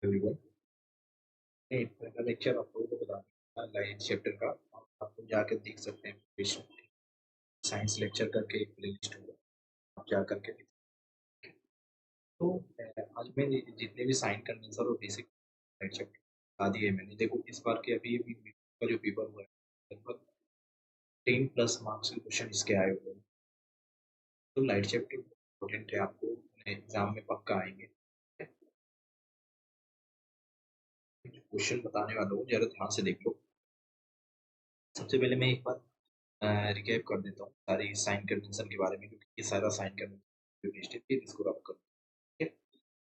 Everyone, पहला lecture आप लोगों को बताना लाइव चैप्टर का। आप लोग जाकर देख सकते हैं। साइंस लेक्चर करके एक प्लेलिस्ट होगा, आप जा करके देख सकते हैं। तो आज मैं जितने भी साइन कन्वेंशन और बेसिक लाइट चैप्टर बता दिए मैंने। देखो इस बार के अभी का जो पेपर हुआ है लगभग 10+ मार्क्स के क्वेश्चन इसके आए हुए हैं। तो लाइट चैप्टर इम्पोर्टेंट है, आपको एग्जाम में पक्का आएंगे। क्वेश्चन बताने वाला हूँ, जरा ध्यान से देख लो। सबसे पहले मैं एक बार रिकैप कर देता हूँ सारी साइन कन्वेंशन के बारे में, क्योंकि ये सारा साइन कन्वेंशन इसको आप करो, ठीक है।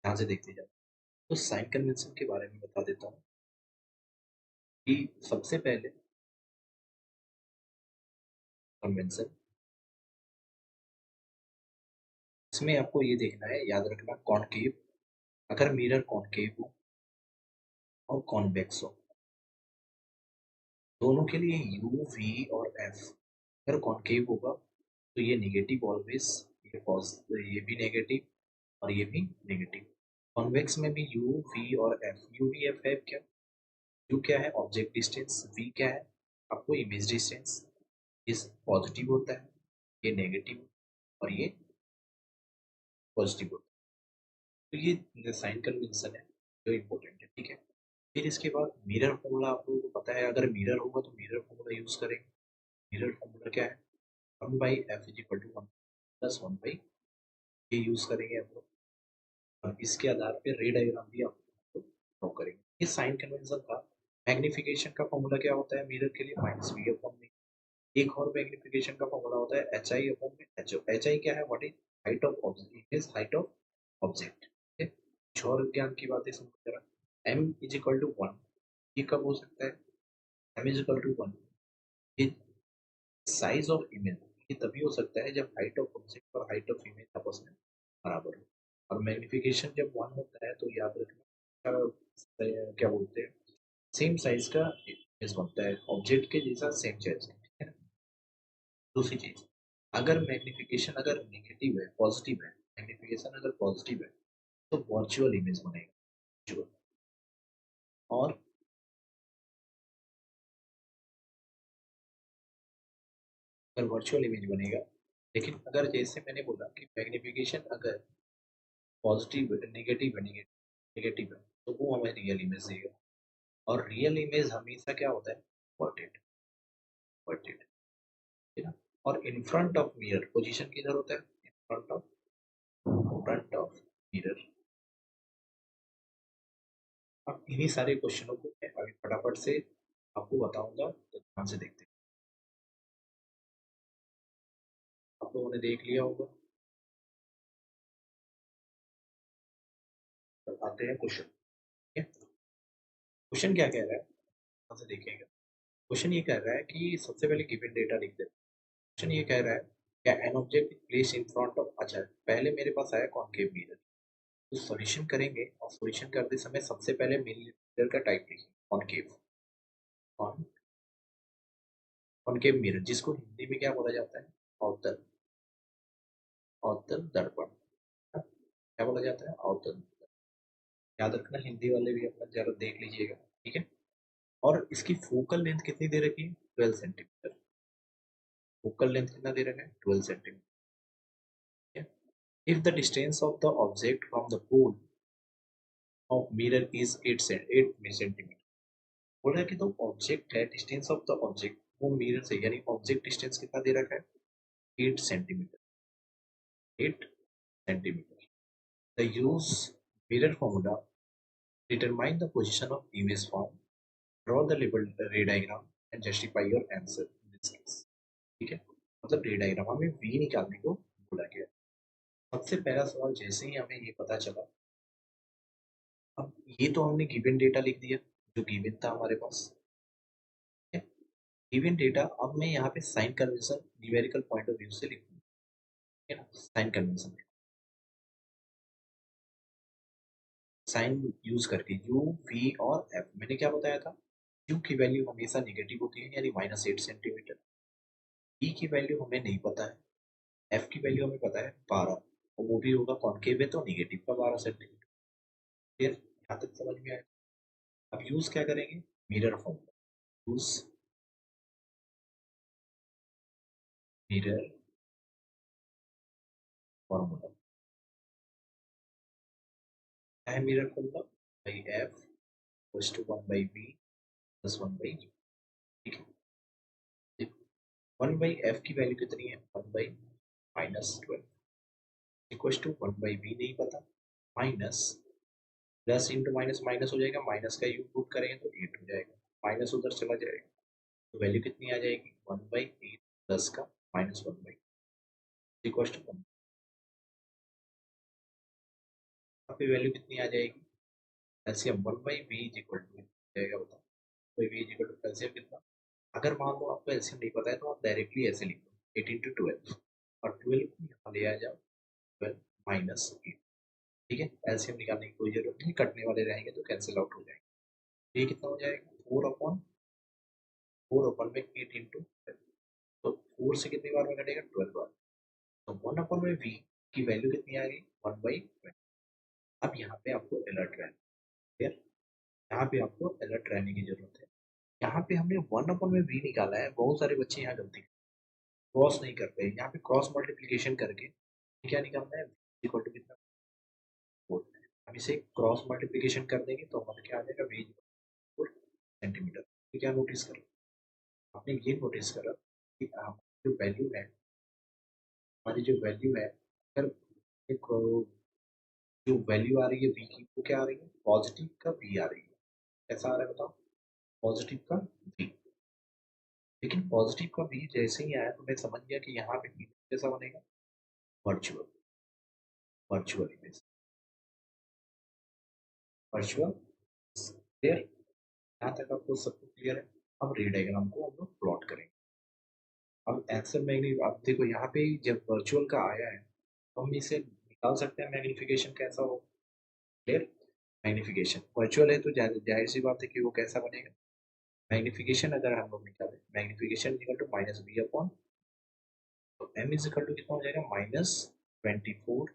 ध्यान से देखते जाओ। तो साइन कन्वेंशन के बारे में बता देता हूँ कि सबसे पहले कन्वेंशन, इसमें आपको ये देखना है, याद रखना कॉनकेव, अगर मिरर कॉनकेव हो और कॉन्वेक्स हो, दोनों के लिए यू वी और एफ। अगर कॉनकेव होगा तो ये नेगेटिव ऑलवेज, ये पॉजिटिव, ये भी नेगेटिव और ये भी नेगेटिव। कॉन्वेक्स में भी यू वी और एफ, यू वी एफ है क्या? यू क्या है? Object distance. वी क्या है? आपको इमेज डिस्टेंस। इस पॉजिटिव होता है, ये नेगेटिव और ये पॉजिटिव होता है। तो ये साइन कन्वेंशन है जो इम्पोर्टेंट है, ठीक है। फिर इसके बाद मिरर फॉर्मूला आप लोगों को पता है। अगर मिरर होगा तो मिरर फॉर्मूला यूज करेंगे। मिरर फॉर्मूला क्या है? 1/f = 1 + 1/, ये यूज करेंगे आप लोग। और इसके आधार पे रे डायग्राम भी आप ड्रॉ करेंगे। ये साइन कन्वेंशन था। मैग्निफिकेशन का फॉर्मूला क्या होता है मिरर के लिए? -v/। एक और मैग्निफिकेशन का फॉर्मूला होता है hi/h। hi क्या है? What is height of object, is height of object. कुछ और ज्ञान की बातें समझ जरा। m = 1, ये कब हो सकता है? m = 1, ये साइज ऑफ इमेज, ये तभी हो सकता है जब हाइट ऑफ ऑब्जेक्ट और हाइट ऑफ इमेज आपस में बराबर हो। और मैग्निफिकेशन जब 1 होता है तो याद रखना क्या बोलते हैं, सेम साइज का इमेज बनता है, ऑब्जेक्ट के जैसा सेम साइज का, ठीक है ना। दूसरी चीज, अगर मैग्निफिकेशन अगर नेगेटिव है, पॉजिटिव है, मैग्निफिकेशन अगर पॉजिटिव है तो वर्चुअल इमेज बनेगा, वर्चुअल। और अगर वर्चुअल इमेज बनेगा, लेकिन अगर जैसे मैंने बोला कि मैग्निफिकेशन अगर पॉजिटिव नेगेटिव है, नेगेटिव है, तो वो हमें रियल इमेज देगा। और रियल इमेज हमेशा क्या होता है? वर्टेड, वर्टेड, है ना। और in front of mirror position किधर होता है? In front of mirror. अब इन्हीं सारे क्वेश्चनों को मैं अभी फटाफट से आपको बताऊंगा, तो ध्यान से देखते हैं। आप लोगों ने देख लिया होगा। तो आते हैं क्वेश्चन, ठीक है। क्वेश्चन क्या कह रहा है, ध्यान से देखिएगा। क्वेश्चन ये कह रहा है कि सबसे पहले गिवन डेटा लिख देते हैं। क्वेश्चन ये कह रहा है क्या an object place in front of, अच्छा पहले मेरे पास आया कॉनकेव मिरर, तो सॉल्यूशन करेंगे और सॉल्यूशन करते समय सबसे पहले मिरर का टाइप लिखिए, कॉनकेव। कॉन कॉनकेव मिरर, जिसको हिंदी में क्या बोला जाता है? अवतल, अवतल दर्पण। क्या बोला जाता है? अवतल। याद रखना, हिंदी वाले भी अपना जरा देख लीजिएगा, ठीक है। और इसकी फोकल लेंथ कितनी दे रखी है? 12 सेंटीमीटर। फोकल लेंथ कितना दे रखा है? 12 centimetre. If the distance of the object from the pole of mirror is 8 centimetre. बोल रहा है कि तो ऑब्जेक्ट है, डिस्टेंस ऑफ द ऑब्जेक्ट वो मिरर से, यानी ऑब्जेक्ट डिस्टेंस कितना दे रखा है? 8 centimetre, 8 centimetre. The use mirror formula, determine the position of image form, draw the labeled ray diagram and justify your answer in this case, ठीक है। मतलब रे डायग्राम हमें वी निकालने को बोला गया। सबसे पहला सवाल जैसे ही हमें ये पता चला, अब ये तो हमने गिवन डेटा लिख दिया जो गिवन था हमारे पास, गिवन डेटा। अब मैं यहाँ पे sign convention numerical point of view से लिखूंगा, ठीक है ना। साइन कन्वेंशन, साइन यूज करके यू वी और एफ, मैंने क्या बताया था? यू की वैल्यू हमेशा नेगेटिव होती है, यानी -8 सेंटीमीटर। ई की वैल्यू हमें नहीं पता है, एफ की वैल्यू हमें पता है 12, और वो भी होगा कॉनकेव है तो नेगेटिव का 12 सेंटीमीटर। फिर यहाँ तक समझ में आया। अब यूज क्या करेंगे, mirror formula. Use mirror formula. क्या है mirror formula, by f equals to 1 by v plus 1 by u. ठीक है, 1 बाई एफ की वैल्यू कितनी है, 1 by -12 equals to 1 by v नहीं पता, minus plus into minus minus हो जाएगा, माइनस का यू पुट करेंगे तो 8 हो जाएगा, माइनस उधर चला जाएगा, तो वैल्यू कितनी आ जाएगी, 1/8 प्लस का -1/, इक्वल्स टू 1। यहाँ पे वैल्यू कितनी आ जाएगी, LCM 1/v is equal to जाएगा, बताओ भाई v is equal to LCM कितना। अगर मान लो आपको एलसीएम नहीं पता है तो आप डायरेक्टली ऐसे लिख दो 8 इंटू 12, और 12 को यहाँ ले आ जाओ, 12 -8। ठीक है, एलसीएम निकालने की कोई जरूरत नहीं, कटने वाले रहेंगे तो कैंसिल आउट हो जाएंगे। ये कितना हो जाएगा, 4/4 में 8 इंटू 12, तो 4 से कितनी बार में कटेगा, 12 बार। तो 1/v की वैल्यू कितनी आ गई, 1/12। अब यहाँ पे आपको अलर्ट रहना है, यहाँ पे आपको अलर्ट रहने की जरूरत है। यहाँ पे हमने 1/v निकाला है, बहुत सारे बच्चे यहाँ गलती क्रॉस नहीं करते हैं, यहाँ पे क्रॉस मल्टीप्लीकेशन करके क्या निकालना है, इक्वल टू कितना, 4। हम इसे क्रॉस मल्टीप्लीकेशन कर देंगे तो हमारे क्या आ जाएगा, v 4 सेंटीमीटर। तो क्या नोटिस करो, आपने ये नोटिस करा कि हमारी जो वैल्यू है, अगर एक जो वैल्यू आ रही है v की, वो क्या आ रही है, पॉजिटिव का v आ रही है। कैसा आ रहा है बताओ, पॉजिटिव का v। लेकिन पॉजिटिव का v जैसे ही आया तो मैं समझ गया कि यहाँ पे v कैसा बनेगा, virtual, virtual image, virtual. Clear, यहाँ तक आपको सब कुछ क्लियर है। अब रे डायग्राम को हम लोग प्लॉट करेंगे। अब आंसर मैग्नी, अब देखो यहाँ पे जब वर्चुअल का आया है तो हम इसे निकाल सकते हैं मैग्निफिकेशन कैसा हो। क्लियर, मैग्निफिकेशन वर्चुअल है तो जाहिर सी बात है कि वो कैसा बनेगा, मैग्निफिकेशन अगर हम लोग निकालें, मैग्निफिकेशन इक्वल टू -v/, तो m इज इक्वल टू कितना हो जाएगा, -24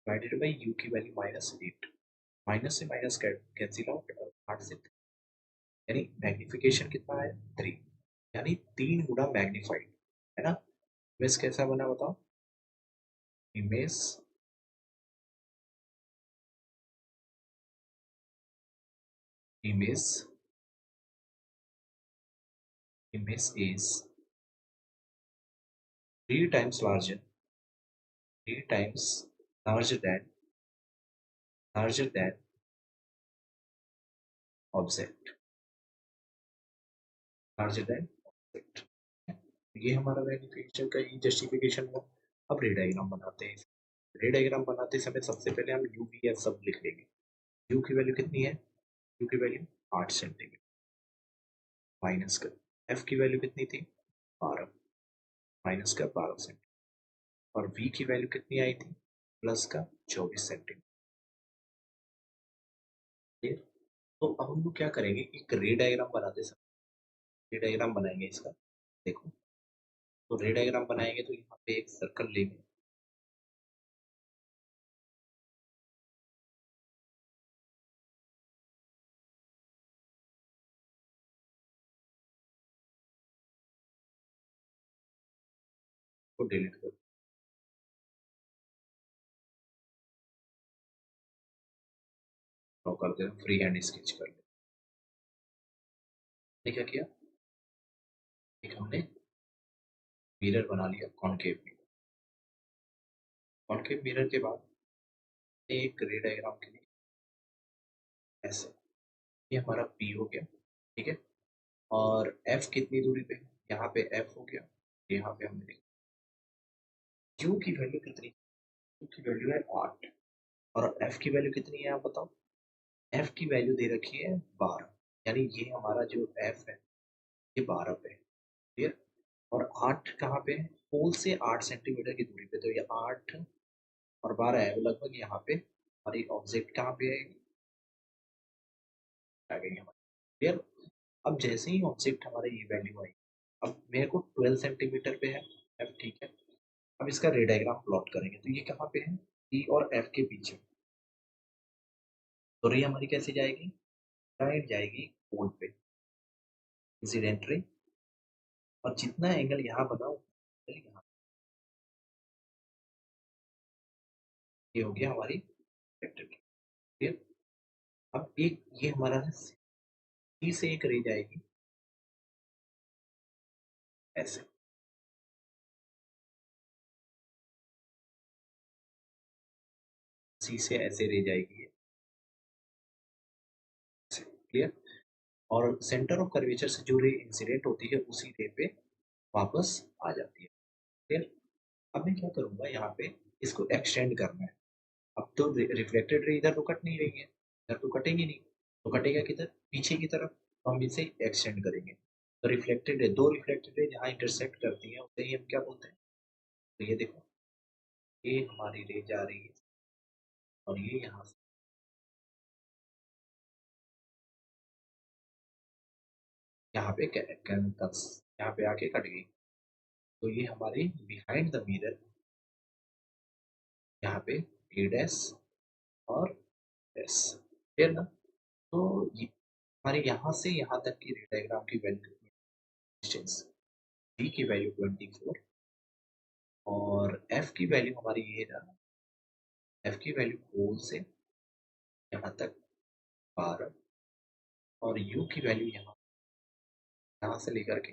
डिवाइडेड बाई u की वैल्यू -8। माइनस से माइनस कैंसिल आउट, 8 से, यानी मैग्निफिकेशन कितना है, 3, यानी 3 गुना मैग्नीफाइड, है ना। इमेज कैसा बना बताओ, image image image is 3 times larger, 3 times larger than larger than object, larger than object। ये हमारा मैग्निफिकेशन का ही जस्टिफिकेशन हुआ। अब रे डायग्राम बनाते हैं। रे डायग्राम बनाते समय सबसे पहले हम यू वी एफ सब लिख लेंगे। यू की वैल्यू कितनी है, यू की वैल्यू 8 सेंटीमीटर, माइनस का एफ की वैल्यू कितनी थी, 12, माइनस का 12 सेंटीमीटर, और वी की वैल्यू कितनी आई थी, प्लस का 24 सेंटीमीटर। तो अब हम लोग क्या करेंगे, एक रे डायग्राम बनाते समय, रे डायग्राम बनाएंगे इसका। देखो, तो रे डायग्राम बनाएंगे तो यहाँ पे एक सर्कल लेंगे, को डिलीट कर, ड्रॉ कर दे, फ्री हैंड स्केच कर ले। क्या किया, एक हमने मिरर बना लिया, कॉनकेव मिरर। कॉनकेव मिरर के बाद एक रे डायग्राम के लिए ऐसे, ये हमारा पी हो गया, ठीक है। और एफ कितनी दूरी पे है, यहाँ पे एफ हो गया, यहाँ पे हमने लिखा क्यू की वैल्यू कितनी, क्यू की वैल्यू है 8, और एफ की वैल्यू कितनी है आप बताओ, एफ की वैल्यू दे रखी है 12, यानी ये हमारा जो एफ है ये 12 पे है। क्लियर, और 8 कहाँ पे है, पोल से 8 सेंटीमीटर की दूरी पे, तो ये 8 और 12 है, वो लगभग यहाँ पे हमारी ऑब्जेक्ट कहाँ पे है, आ गई हमारी। क्लियर, अब जैसे ही ऑब्जेक्ट हमारे ये वैल्यू आई, अब मेरे को 12 सेंटीमीटर पे है एफ, ठीक है। अब इसका रे डायग्राम प्लॉट करेंगे तो ये कहाँ पे है, ई और एफ के बीच में, तो रे हमारी कैसे जाएगी, राइट जाएगी पोल पे, इंसिडेंट रे, और जितना एंगल यहाँ बना उतना एंगल यहाँ, ये हो गया हमारी रिफ्लेक्टेड रे। क्लियर। अब एक ये हमारा सी से एक रे जाएगी ऐसे, सी से ऐसे रे जाएगी ऐसे। क्लियर। और सेंटर ऑफ कर्वेचर से जो रे इंसिडेंट होती है उसी रे पे वापस आ जाती है। क्लियर। अब मैं क्या करूंगा यहाँ पे, इसको एक्सटेंड करना है। अब तो रिफ्लेक्टेड रे इधर तो कट नहीं रही है, इधर तो कटेगी नहीं, तो कटेगा किधर, पीछे की तरफ, तो हम इसे एक्सटेंड करेंगे। तो रिफ्लेक्टेड रे, दो रिफ्लेक्टेड रे जहाँ इंटरसेक्ट करती हैं उसे ही हम क्या बोलते हैं, तो ये देखो, ये हमारी रे जा रही है और ये यहाँ से यहाँ पे यहाँ पे आके कट गई। तो ये हमारी बिहाइंड द मिरर, यहाँ पे ए डैश और डैश, क्लियर ना। तो ये हमारे यहाँ से यहाँ तक की रे डायग्राम की वैल्यू कितनी है, डिस्टेंस डी की वैल्यू 24 और एफ की वैल्यू हमारी ये रहा, एफ की वैल्यू होल से यहाँ तक 12 और यू की वैल्यू यहाँ से लेकर के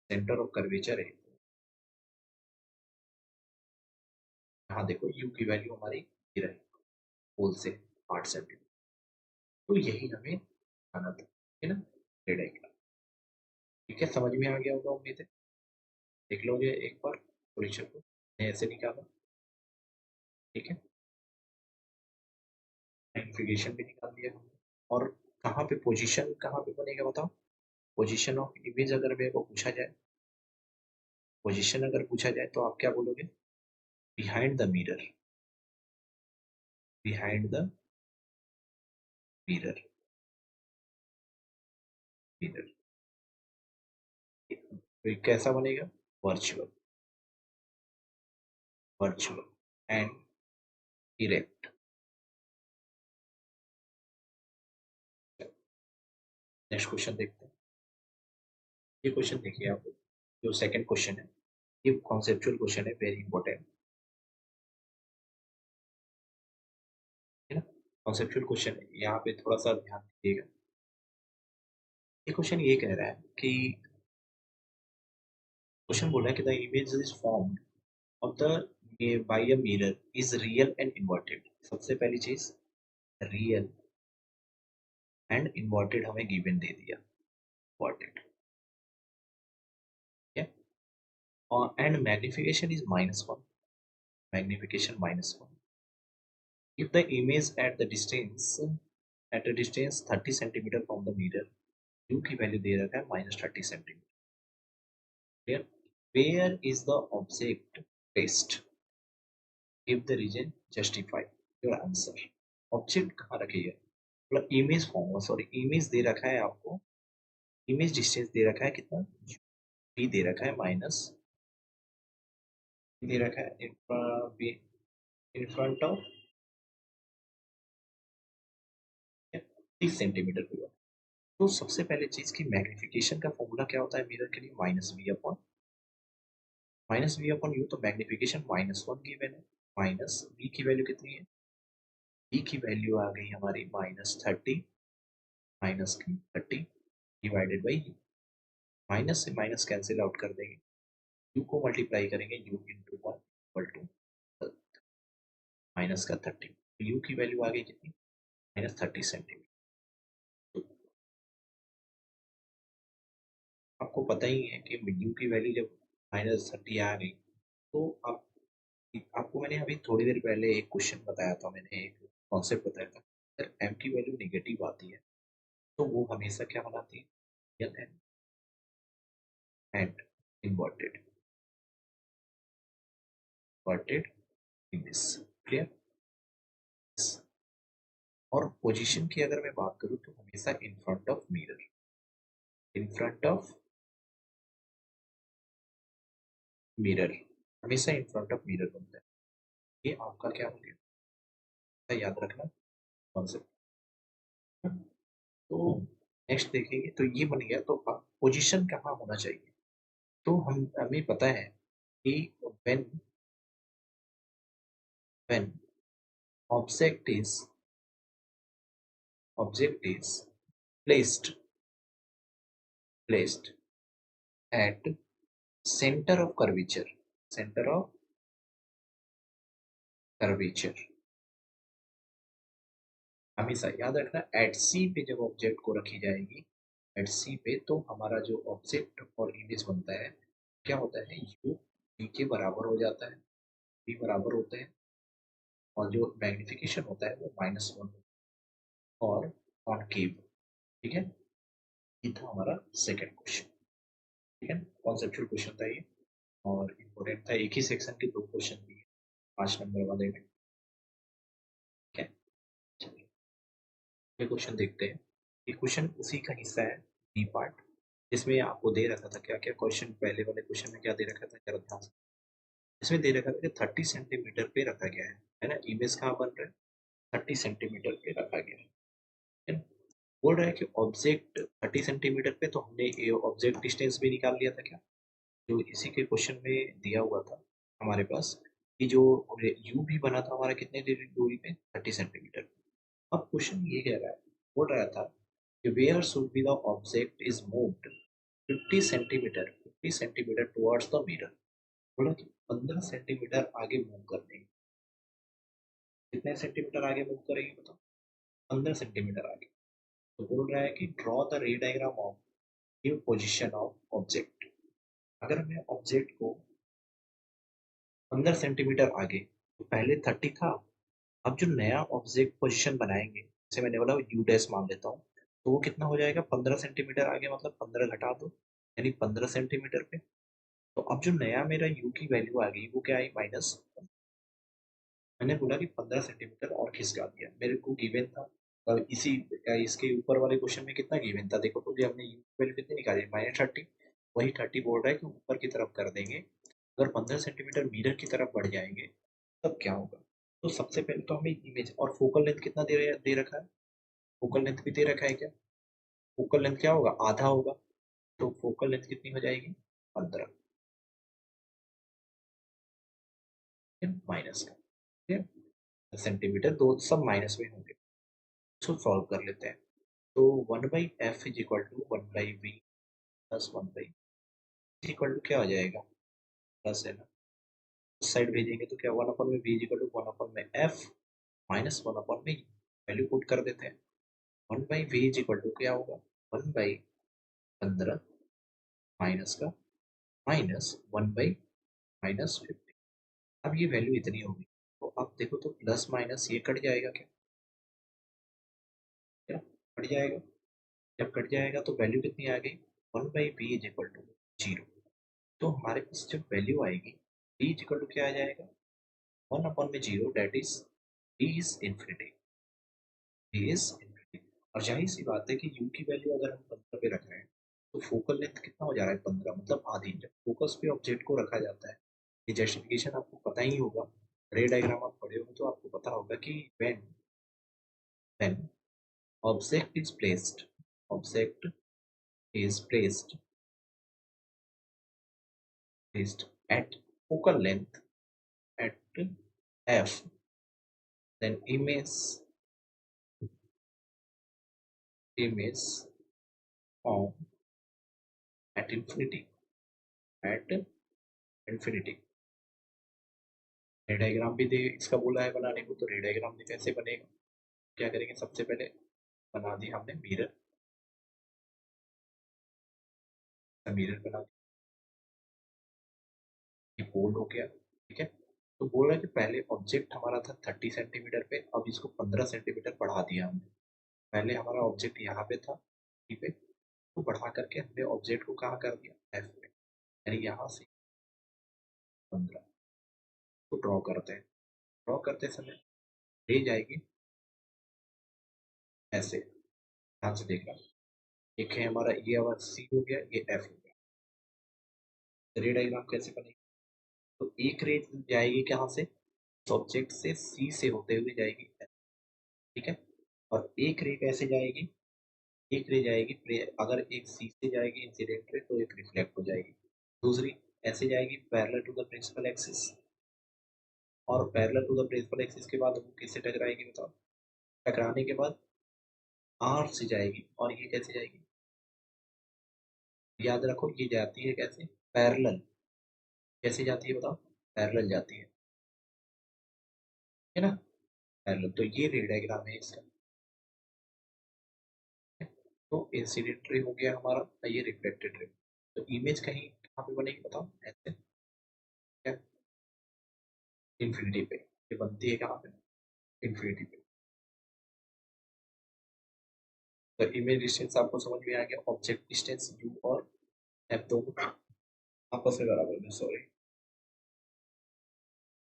सेंटर ऑफ कर्वेचर है, यहाँ देखो यू की वैल्यू हमारी ये रही, होल से 8 सेंटीमीटर। तो यही हमें आना था, है ना, रेड एंगल। ठीक है, समझ में आ गया होगा उम्मीद है। देख लोगे एक बार सॉल्यूशन को, मैंने ऐसे निकाला। ठीक है, मैग्निफिकेशन भी निकाल दिया हमने। और कहाँ पे पोजीशन, कहाँ पे बनेगा बताओ, पोजीशन ऑफ इमेज अगर मेरे को पूछा जाए, पोजीशन अगर पूछा जाए तो आप क्या बोलोगे, behind the mirror, behind the mirror, mirror. तो ये कैसा बनेगा, virtual, virtual and erect. Next question देखते हैं। ये क्वेश्चन देखिए आप, जो सेकंड क्वेश्चन है, ये कॉन्सेप्चुअल क्वेश्चन है, वेरी इंपॉर्टेंट है ना। कॉन्सेप्चुअल क्वेश्चन है, यहाँ पे थोड़ा सा ध्यान दीजिएगा। ये क्वेश्चन ये कह रहा है कि, क्वेश्चन बोल रहा है कि the image is formed of the by a mirror is real and inverted. सबसे पहली चीज, रियल एंड इन्वर्टेड हमें गिवन दे दिया, इन्वर्टेड, ठीक है। और and magnification is -1, magnification -1। If the image at a distance 30 centimetre from the mirror, u की वैल्यू दे रखा है -30 centimetre, clear. Where is the object placed, give the reason, justify your answer. Object कहाँ रखी है, मतलब इमेज फॉर्म, सॉरी इमेज दे रखा है आपको, इमेज डिस्टेंस दे रखा है कितना, v दे रखा है माइनस, दे रखा है इन फ्रंट ऑफ 30 सेंटीमीटर हुआ। तो सबसे पहले चीज की मैग्निफिकेशन का फॉर्मूला क्या होता है मिरर के लिए, -v अपॉन यू। तो मैग्निफिकेशन -1 गिवन है, माइनस v की वैल्यू कितनी है, v की वैल्यू आ गई हमारी -30, -30 डिवाइडेड बाई यू। माइनस से माइनस कैंसिल आउट कर देंगे, यू को मल्टीप्लाई करेंगे, u into 1 equal to minus का 30, तो यू की वैल्यू आ गई कितनी, -30 सेंटीमीटर। तो आपको पता ही है कि यू की वैल्यू जब -30 आ गई, तो आप, आपको मैंने अभी थोड़ी देर पहले एक क्वेश्चन बताया था, मैंने एक कॉन्सेप्ट बताया था, अगर एम की वैल्यू नेगेटिव आती है तो वो हमेशा क्या बनाती है, real and inverted, inverted image, clear. और पोजीशन की अगर मैं बात करूँ तो हमेशा in front of mirror, in front of mirror, हमेशा इन फ्रंट ऑफ मिरर बनता है। ये आपका क्या हो गया, याद रखना कॉन्सेप्ट। तो नेक्स्ट देखेंगे, तो ये बन गया। तो पोजीशन कहाँ होना चाहिए, तो हमें पता है कि when when object is placed placed at center of curvature, हमेशा याद रखना एट सी पे जब ऑब्जेक्ट को रखी जाएगी, एट सी पे, तो हमारा जो ऑब्जेक्ट और इमेज बनता है क्या होता है, यू वी के बराबर हो जाता है, वी बराबर होते हैं, और जो मैग्निफिकेशन होता है वो -1 और कॉनकेव। ठीक है, ये था हमारा सेकंड क्वेश्चन। ठीक है, कॉन्सेप्चुअल क्वेश्चन था ये, और इम्पोर्टेंट था, एक ही सेक्शन के दो क्वेश्चन दिए 5 नंबर वाले में। ठीक है, चलिए ये क्वेश्चन देखते हैं। ये क्वेश्चन उसी का हिस्सा है, बी पार्ट, जिसमें आपको दे रखा था क्या क्या क्वेश्चन, पहले वाले क्वेश्चन में क्या दे रखा था, जरा ध्यान से। इसमें दे रखा था कि 30 सेंटीमीटर पे रखा गया है ना, इमेज कहाँ बन रहा है, 30 सेंटीमीटर पे रखा गया है ना? बोल रहा है कि ऑब्जेक्ट 30 सेंटीमीटर पे, तो हमने ये ऑब्जेक्ट डिस्टेंस भी निकाल लिया था क्या, जो इसी के क्वेश्चन में दिया हुआ था हमारे पास, कि जो यू भी बना था हमारा कितने दूरी पे, 30 सेंटीमीटर। अब क्वेश्चन ये कह रहा है, बोल रहा था कि where should be the object is moved 50 centimetre towards the mirror. बोला कि 15 सेंटीमीटर आगे मूव कर देंगे। कितने सेंटीमीटर आगे मूव करेंगे बताओ, 15 सेंटीमीटर आगे। तो बोल रहा है कि ड्रॉ द रे diagram of new position of object. अगर मैं ऑब्जेक्ट को 15 सेंटीमीटर आगे, तो पहले 30 था, अब जो नया ऑब्जेक्ट पोजीशन बनाएंगे, जैसे मैंने बोला यू डैश मान लेता हूँ, तो वो कितना हो जाएगा, 15 सेंटीमीटर आगे, मतलब 15 घटा दो, यानी 15 सेंटीमीटर पे। तो अब जो नया मेरा यू की वैल्यू आ गई वो क्या आई, माइनस। मैंने बोला कि 15 सेंटीमीटर और खिसका दिया, मेरे को गिवन था। और इसी इसके ऊपर वाले क्वेश्चन में कितना गिवन था, देखो, तो ये हमने यू की वैल्यू कितनी निकाली, -30। वही 30 बोल रहा है कि ऊपर की तरफ कर देंगे। अगर 15 सेंटीमीटर मिरर की तरफ बढ़ जाएंगे तब क्या होगा। तो सबसे पहले तो हमें इमेज और फोकल लेंथ कितना दे रखा है, फोकल लेंथ भी दे रखा है क्या, फोकल लेंथ क्या होगा, आधा होगा। तो फोकल लेंथ कितनी हो जाएगी, 15, माइनस का, ठीक है, सेंटीमीटर, दो सब माइनस में होंगे। इसको सॉल्व कर लेते हैं। तो 1/f is equal to 1/v plus 1/, is equal to क्या हो जाएगा, प्लस है ना, उस साइड भेजेंगे तो क्या, 1/v is equal to 1/f minus 1/v, value put कर देते हैं। 1/v इज इक्वल टू क्या होगा, 1/15 माइनस का, माइनस 1/-50। अब ये वैल्यू इतनी होगी, तो अब देखो तो प्लस माइनस ये कट जाएगा क्या, क्या कट जाएगा, जब कट जाएगा तो वैल्यू कितनी आ गई, 1/v इज इक्वल टू 0। तो हमारे पास जब वैल्यू आएगी, v इज इक्वल टू क्या आ जाएगा, 1/0, that is v is infinity, v is infinity. और जाहिर सी बात है कि u की वैल्यू अगर हम 15 पे रख रहे हैं, तो फोकल लेंथ कितना हो जा रहा है, 15, मतलब आधी। जब फोकस पे ऑब्जेक्ट को रखा जाता है, ये जस्टिफिकेशन आपको पता ही होगा, रे डायग्राम आप पढ़े हो तो आपको पता होगा कि when object is object is placed at focal length at f, then image form at infinity। रे डायग्राम भी दे इसका बोला है बनाने को, तो रे डायग्राम भी कैसे बनेगा, क्या करेंगे, सबसे पहले बना दी हमने मिरर, मिरर बना दी, पोल हो गया। ठीक है, तो बोल रहा है कि पहले ऑब्जेक्ट हमारा था 30 सेंटीमीटर पे, अब इसको 15 सेंटीमीटर बढ़ा दिया हमने। पहले हमारा ऑब्जेक्ट यहाँ पे था, ठीक है, तो बढ़ा करके हमने ऑब्जेक्ट को कहाँ कर दिया, एफ पे, यानी यहाँ से 15 को ड्रॉ करते हैं। ड्रॉ करते समय ले जाएगी ऐसे, ध्यान से देखना, एक है हमारा ये आवाज सी हो गया, ये एफ हो गया। रे डायग्राम कैसे बनेगी, तो एक रे जाएगी कहाँ से, ऑब्जेक्ट से सी से होते हुए जाएगी, ठीक है। और एक रे कैसे जाएगी, एक रे जाएगी अगर एक सी से जाएगी इंसिडेंट रे तो एक रिफ्लेक्ट हो जाएगी, दूसरी ऐसे जाएगी parallel to the principal axis, और parallel to the principal axis के बाद वो किससे टकराएगी बताओ, टकराने के बाद आर से जाएगी, और ये कैसे जाएगी, याद रखो ये जाती है कैसे, पैरेलल, कैसे जाती है बताओ, पैरेलल जाती है ना, पैरेलल। तो ये रे डायग्राम है इसका, तो इंसिडेंट रे हो गया हमारा, ये रिफ्लेक्टेड रे। तो इमेज कहीं कहाँ पे बनेगी बताओ, ऐसे क्या, इन्फिनिटी पे, ये बनती है कहाँ पे, इन्फिनिटी पे। तो इमेज डिस्टेंस आपको समझ में आ गया, ऑब्जेक्ट डिस्टेंस यू और एफ दोनों आपस में बराबर में, सॉरी,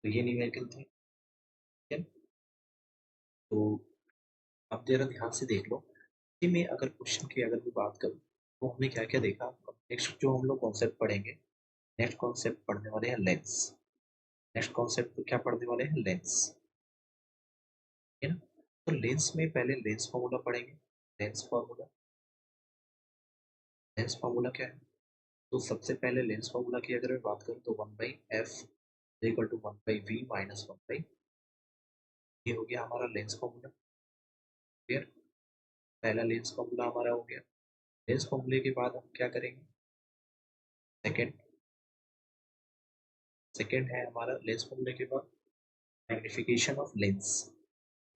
तो ये न्यूमेरिकल थे, ठीक है। तो अब जरा ध्यान से देख लो कि मैं अगर क्वेश्चन की अगर मैं बात करूँ तो हमने क्या क्या देखा। नेक्स्ट जो हम लोग कॉन्सेप्ट पढ़ेंगे, नेक्स्ट कॉन्सेप्ट पढ़ने वाले हैं लेंस, नेक्स्ट कॉन्सेप्ट क्या पढ़ने वाले हैं, लेंस, है ना। तो लेंस में पहले लेंस फॉर्मूला पढ़ेंगे, लेंस फॉर्मूला, लेंस फार्मूला क्या है, तो सबसे पहले लेंस फार्मूला की अगर मैं बात करूँ तो 1/f equal to 1/v minus 1/, ये हो गया हमारा लेंस फार्मूला, क्लियर। पहला लेंस फार्मूला हमारा हो गया। लेंस फार्मूले के बाद हम क्या करेंगे, सेकेंड, सेकेंड है हमारा लेंस फार्मूले के बाद मैग्निफिकेशन ऑफ लेंस।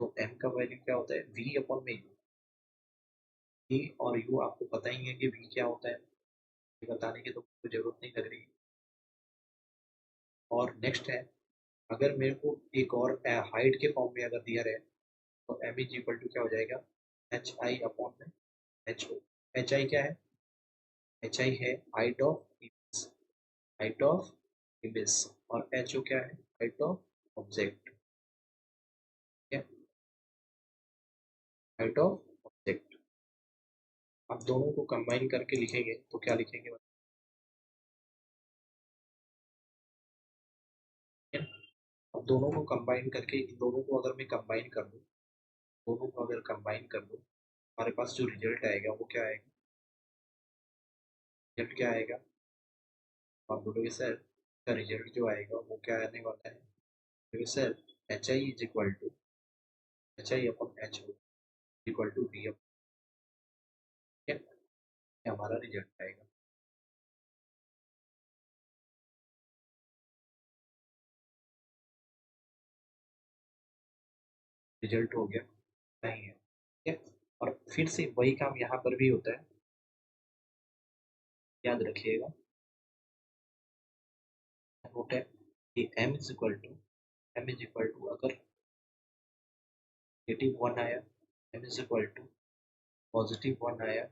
तो m का वैल्यू क्या होता है, v अपॉन में, v और u आपको पता ही है कि v क्या होता है, ये बताने की तो कोई जरूरत नहीं लग रही। और नेक्स्ट है, अगर मेरे को एक और हाइट के फॉर्म में अगर दिया रहे तो m इज इक्वल टू क्या हो जाएगा, एच आई अपॉन में एच ओ। एच आई क्या है, एच आई है height of image, height of image, और एच ओ क्या है, हाइट ऑफ ऑब्जेक्ट, ठीक है, हाइट ऑफ ऑब्जेक्ट। अब दोनों को कंबाइन करके लिखेंगे तो क्या लिखेंगे, अब दोनों को कंबाइन करके, इन दोनों को अगर मैं कंबाइन कर दूं, दोनों को अगर कंबाइन कर दूं, हमारे पास जो रिजल्ट आएगा वो क्या आएगा, रिजल्ट क्या आएगा, आप बोलोगे सर का रिजल्ट जो आएगा वो क्या आने वाला है, क्योंकि sir H I is equal to H I upon H O equal to B upon, ये हमारा रिजल्ट आएगा। रिजल्ट हो गया, नहीं है, ठीक है। और फिर से वही काम यहाँ पर भी होता है, याद रखिएगा, होता है कि m is equal to, M is equal to अगर नेगेटिव वन आया, M is equal to positive one आया,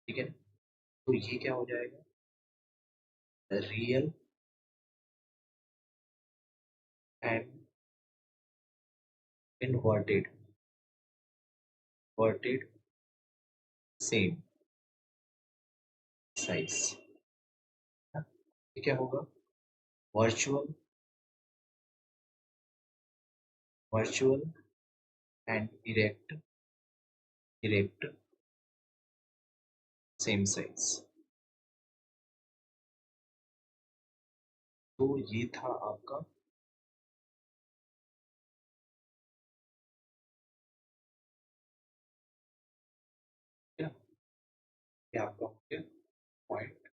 ठीक है, तो ये क्या हो जाएगा, real and inverted, inverted same size, ये क्या होगा, virtual, virtual and erect, erect same size. तो ये था आपका, क्या, ये आपका हो गया पॉइंट,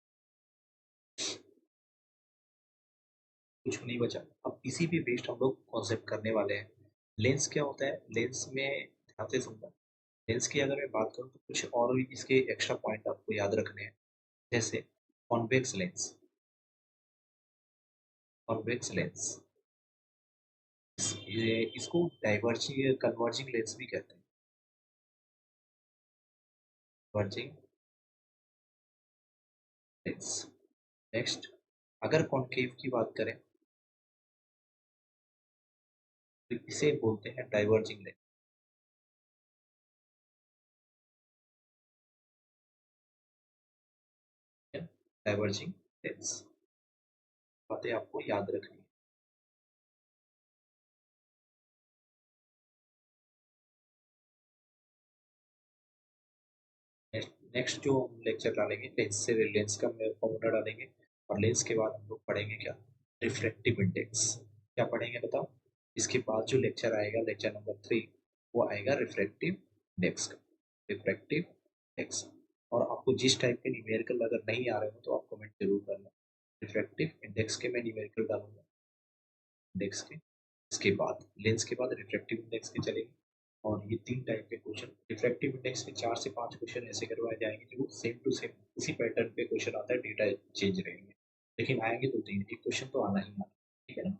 कुछ नहीं बचा। अब इसी पे बेस्ड हम लोग कॉन्सेप्ट करने वाले हैं। लेंस क्या होता है, लेंस में ध्यान से सुनना, लेंस की अगर मैं बात करूँ तो कुछ और भी इसके एक्स्ट्रा पॉइंट आपको याद रखने हैं, जैसे कॉन्वेक्स लेंस, कॉन्वेक्स लेंस, इसको डाइवर्जिंग कन्वर्जिंग लेंस भी कहते हैं, कन्वर्जिंग लेंस। नेक्स्ट, अगर कॉन्केव की बात करें तो इसे बोलते हैं डाइवर्जिंग लेंस, डाइवर्जिंग लेंस, बातें आपको याद रखनी है। नेक्स्ट जो हम लेक्चर डालेंगे लेंस का फॉर्मूला डालेंगे, और लेंस के बाद हम लोग पढ़ेंगे क्या, रिफ्रैक्टिव इंडेक्स। क्या पढ़ेंगे बताओ? इसके बाद जो लेक्चर आएगा, लेक्चर नंबर 3, वो आएगा रिफ्रैक्टिव इंडेक्स का। Refractive index. और आपको जिस टाइप के न्यूमेरिकल अगर नहीं आ रहे हो तो आप कमेंट जरूर करना। रिफ्रैक्टिव इंडेक्स के मैं न्यूमेरिकल डालूंगा, इंडेक्स के। इसके बाद लेंस के बाद रिफ्रैक्टिव इंडेक्स के चलेंगे। और ये 3 टाइप के क्वेश्चन, रिफ्रैक्टिव इंडेक्स के 4 से 5 क्वेश्चन ऐसे करवाए जाएंगे जो सेम टू सेम उसी पैटर्न पे क्वेश्चन आता है, डेटा चेंज रहेंगे, लेकिन आएंगे तो 3, एक क्वेश्चन तो आना ही आना। ठीक है ना?